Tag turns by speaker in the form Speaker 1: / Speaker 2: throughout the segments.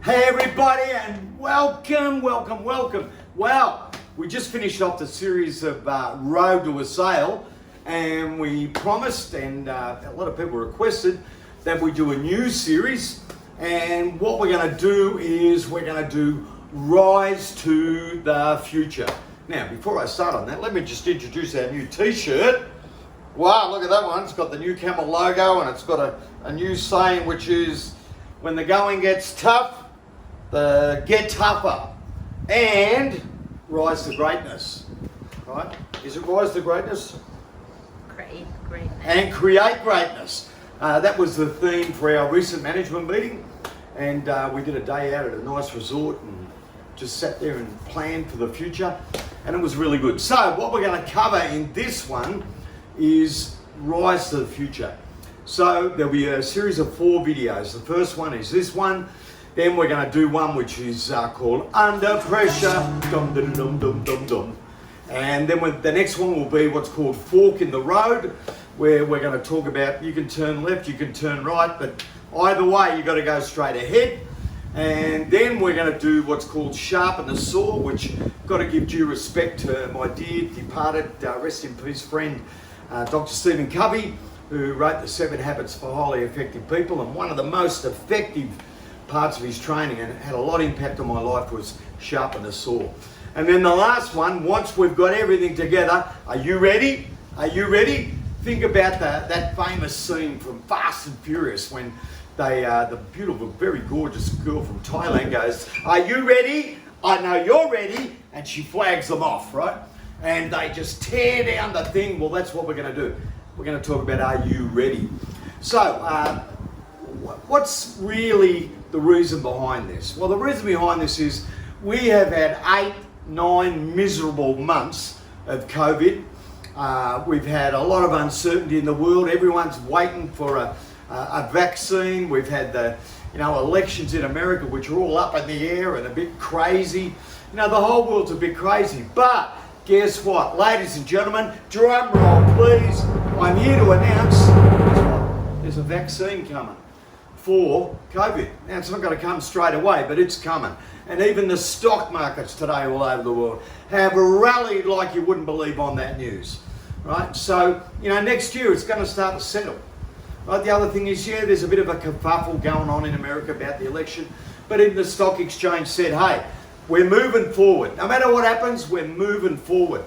Speaker 1: Hey everybody, and welcome. Well, we just finished off the series of Road to a Sale, and we promised, and a lot of people requested, that we do a new series. And what we're going to do is we're going to do Rise to the Future. Now, before I start on that, let me just introduce our new t-shirt. Wow, look at that one. It's got the TheCamel logo, and it's got a new saying, which is, when the going gets tough, get tougher and rise to greatness. Right? Is it rise to greatness?
Speaker 2: Create greatness.
Speaker 1: And create greatness. That was the theme for our recent management meeting, and we did a day out at a nice resort and just sat there and planned for the future, and it was really good. So what we're going to cover in this one is Rise to the Future. So there'll be a series of 4 videos. The first one is this one. Then we're going to do one which is called Under Pressure. Dum, dum, dum, dum, dum, dum. And then the next one will be what's called Fork in the Road, where we're going to talk about you can turn left, you can turn right, but either way you've got to go straight ahead. And then we're going to do what's called Sharpen the Saw, which I've got to give due respect to my dear departed, rest in peace friend, Dr. Stephen Covey, who wrote the 7 Habits for Highly Effective People, and one of the most effective parts of his training, and it had a lot of impact on my life, was Sharpen the Saw. And then the last one, once we've got everything together, are you ready? Are you ready? Think about that famous scene from Fast and Furious when the beautiful, very gorgeous girl from Thailand goes, "Are you ready? I know you're ready," and she flags them off, right? And they just tear down the thing. Well, that's what we're going to do. We're going to talk about Are You Ready? So, what's really the reason behind this? Well, the reason behind this is we have had 8-9 miserable months of COVID. We've had a lot of uncertainty in the world. Everyone's waiting for a vaccine. We've had the elections in America, which are all up in the air and a bit crazy. The whole world's a bit crazy. But guess what, ladies and gentlemen? Drum roll, please. I'm here to announce there's a vaccine coming for COVID. Now, it's not going to come straight away, but it's coming. And even the stock markets today all over the world have rallied like you wouldn't believe on that news, right? So, next year it's going to start to settle. Right? The other thing is, there's a bit of a kerfuffle going on in America about the election, but even the stock exchange said, hey, we're moving forward. No matter what happens, we're moving forward.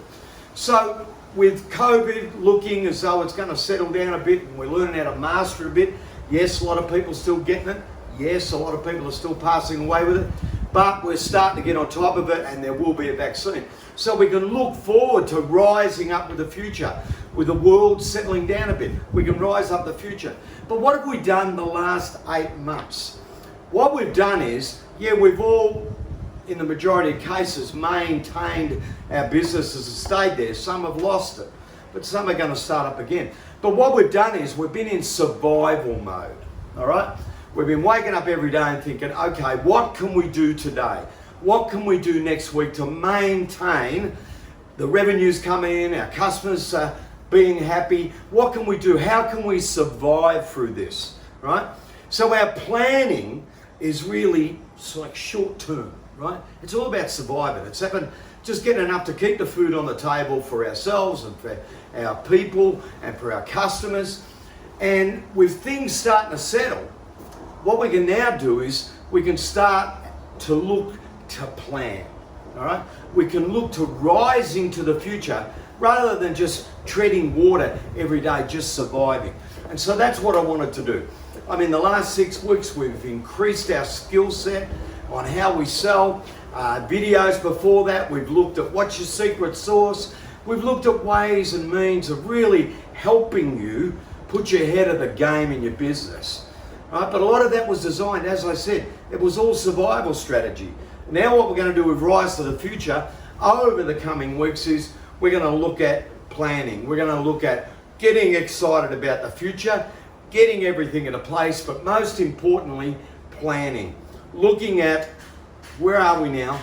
Speaker 1: So, with COVID looking as though it's going to settle down a bit and we're learning how to master it a bit, yes, a lot of people are still getting it. Yes, a lot of people are still passing away with it. But we're starting to get on top of it, and there will be a vaccine. So we can look forward to rising up with the future. With the world settling down a bit, we can rise up the future. But what have we done the last 8 months? What we've done is, we've all, in the majority of cases, maintained our businesses and stayed there. Some have lost it, but some are going to start up again. But what we've done is we've been in survival mode, all right? We've been waking up every day and thinking, okay, what can we do today? What can we do next week to maintain the revenues coming in, our customers being happy? What can we do? How can we survive through this, right? So our planning is really like short term, right? It's all about surviving. It's just getting enough to keep the food on the table for ourselves and for our people and for our customers. And with things starting to settle, what we can now do is we can start to look to plan, all right? We can look to rising to the future rather than just treading water every day, just surviving. And so that's what I wanted to do. The last 6 weeks, we've increased our skill set on how we sell. Videos before that, we've looked at what's your secret sauce. We've looked at ways and means of really helping you put your head of the game in your business. Right? But a lot of that was designed, as I said, it was all survival strategy. Now what we're going to do with Rise to the Future over the coming weeks is we're going to look at planning. We're going to look at getting excited about the future, getting everything into place, but most importantly, planning. Looking at where are we now,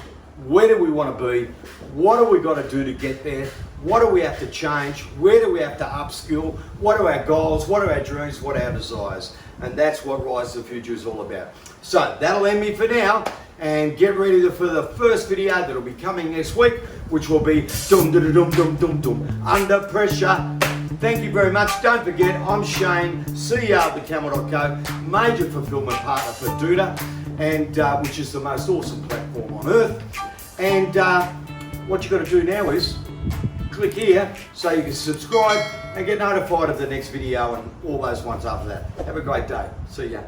Speaker 1: where do we want to be, what have we got to do to get there, What do we have to change? Where do we have to upskill? What are our goals? What are our dreams? What are our desires? And that's what Rise to the Future is all about. So that'll end me for now. And get ready for the first video that'll be coming next week, which will be dum dum dum dum dum dum under pressure. Thank you very much. Don't forget, I'm Shane, CEO of TheCamel.co, major fulfillment partner for Duda, and which is the most awesome platform on earth. And what you've got to do now is click here so you can subscribe and get notified of the next video and all those ones after that. Have a great day. See ya.